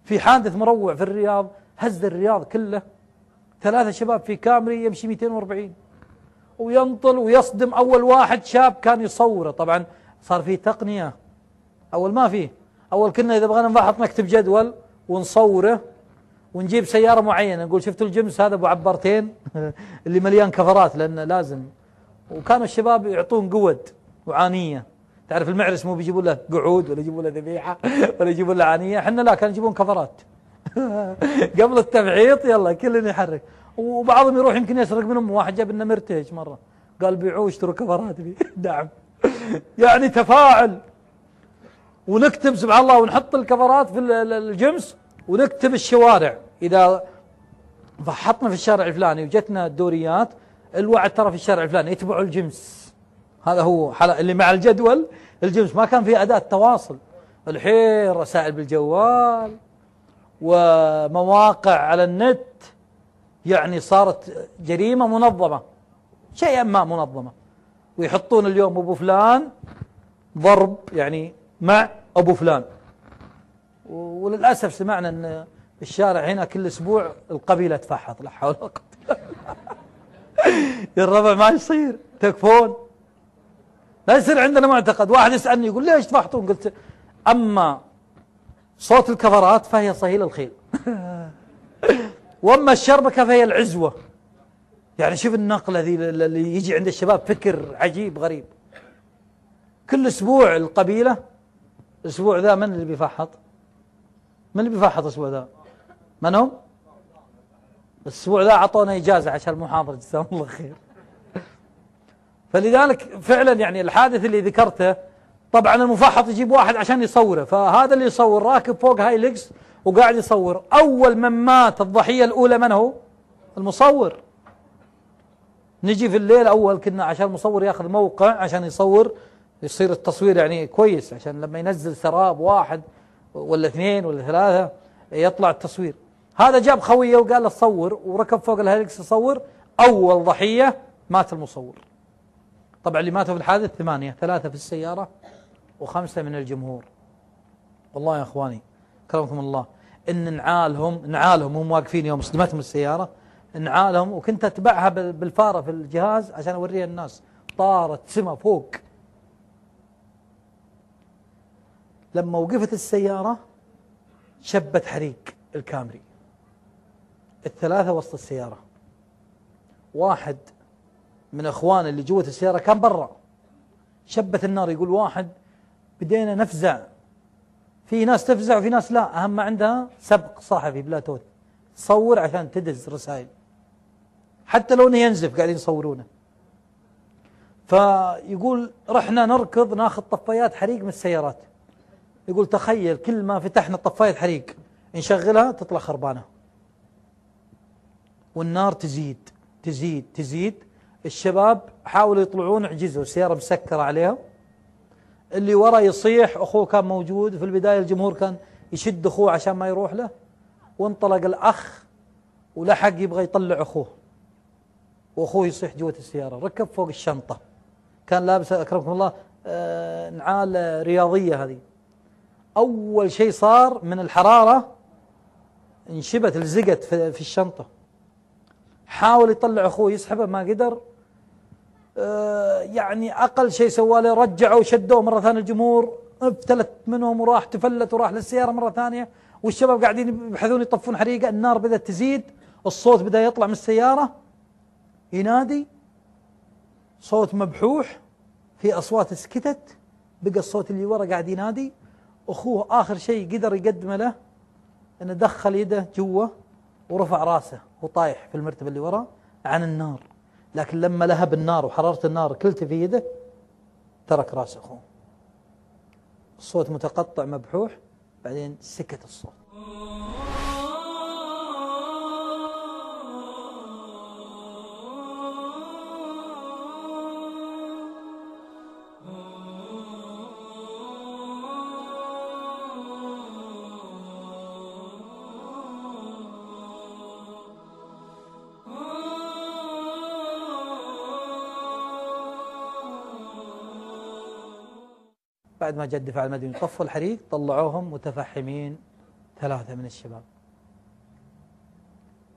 في حادث مروع في الرياض هز الرياض كله، 3 شباب في كامري يمشي 240 وينطل ويصدم. أول واحد شاب كان يصوره، طبعا صار في تقنية، أول ما فيه. أول كنا إذا بغينا نفحط نكتب جدول ونصوره ونجيب سيارة معينة نقول شفتوا الجمس هذا أبو عبارتين اللي مليان كفرات، لأنه لازم. وكانوا الشباب يعطون قود وعانية. تعرف المعرس مو بيجيبوا له قعود ولا يجيبوا له ذبيحة ولا يجيبوا له عانية، احنا لا، كانوا يجيبون كفرات قبل التبعيط يلا كلنا يحرك. وبعضهم يروح يمكن يسرق منهم. واحد جاب لنا مرتج مرة قال بيعوا اشتروا كفرات دعم يعني تفاعل. ونكتب سبحان الله ونحط الكفرات في الجمس ونكتب الشوارع. إذا فحطنا في الشارع الفلاني وجتنا الدوريات الوعد ترى في الشارع الفلاني يتبعوا الجمس. هذا هو اللي مع الجدول الجمس. ما كان في أداة تواصل. الحين رسائل بالجوال ومواقع على النت، يعني صارت جريمة منظمة شيئا ما منظمة. ويحطون اليوم أبو فلان ضرب يعني مع أبو فلان. وللأسف سمعنا أن الشارع هنا كل أسبوع القبيلة تفحط. لا حول ولا قوة يا الربع ما يصير تكفون. لا يصير عندنا معتقد. واحد يسألني يقول ليش تفحطون؟ قلت أما صوت الكفرات فهي صهيل الخيل وأما الشربكة فهي العزوة. يعني شوف النقلة ذي اللي يجي عند الشباب، فكر عجيب غريب. كل أسبوع القبيلة. الأسبوع ذا من اللي بيفحط؟ من اللي بيفحط الأسبوع ذا؟ من هم؟ الأسبوع ذا أعطونا إجازة عشان المحاضرة جزاهم الله خير. فلذلك فعلا يعني الحادث اللي ذكرته، طبعا المفحط يجيب واحد عشان يصوره، فهذا اللي يصور راكب فوق هايلكس وقاعد يصور. أول من مات الضحية الأولى من هو؟ المصور. نجي في الليل أول كنا عشان المصور ياخذ موقع عشان يصور، يصير التصوير يعني كويس، عشان لما ينزل سراب 1 ولا 2 ولا 3 يطلع التصوير. هذا جاب خويه وقال له صور، وركب فوق الهيلكس يصور. أول ضحية مات المصور. طبعا اللي ماتوا في الحادث 8، 3 في السيارة و5 من الجمهور. والله يا أخواني كرمكم الله إن نعالهم هم واقفين يوم صدمتهم السيارة، نعالهم. وكنت أتبعها بالفارة في الجهاز عشان أوريها الناس، طارت سما فوق. لما وقفت السيارة شبت حريق الكامري، ال3 وسط السيارة. واحد من أخوان اللي جوة السيارة كان برا، شبت النار. يقول واحد بدينا نفزع، في ناس تفزع وفي ناس لا، أهم ما عندها سبق صحفي بلا توت تصور عشان تدز رسائل، حتى لو انه ينزف قاعدين يصورونه. فيقول رحنا نركض ناخذ طفايات حريق من السيارات. يقول تخيل كل ما فتحنا طفاية حريق نشغلها تطلع خربانة، والنار تزيد تزيد تزيد. الشباب حاولوا يطلعون عجزوا، السيارة مسكرة عليهم. اللي ورا يصيح، أخوه كان موجود في البداية، الجمهور كان يشد أخوه عشان ما يروح له. وانطلق الأخ ولحق يبغى يطلع أخوه، وأخوه يصيح جوة السيارة. ركب فوق الشنطة، كان لابس أكرمكم الله نعال رياضية هذه. أول شيء صار من الحرارة انشبت لزقت في الشنطة. حاول يطلع أخوه يسحبه ما قدر. يعني أقل شيء سواله رجعوا وشدوه مرة ثانية. الجمهور افتلت منهم وراح تفلت وراح للسيارة مرة ثانية. والشباب قاعدين يبحثون يطفون حريقة. النار بدأت تزيد، الصوت بدأ يطلع من السيارة ينادي، صوت مبحوح، في أصوات سكتت، بقى الصوت اللي ورا قاعد ينادي. أخوه آخر شيء قدر يقدمه له أنه دخل يده جوا ورفع راسه وطايح في المرتبة اللي ورا عن النار. لكن لما لهب النار وحرارة النار كلته في يده ترك راس أخوه. الصوت متقطع مبحوح، بعدين سكت الصوت. بعد ما جاء الدفاع المدني طفوا الحريق، طلعوهم متفحمين 3 من الشباب.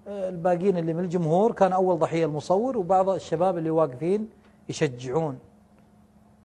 الباقيين اللي من الجمهور كان أول ضحية المصور وبعض الشباب اللي واقفين يشجعون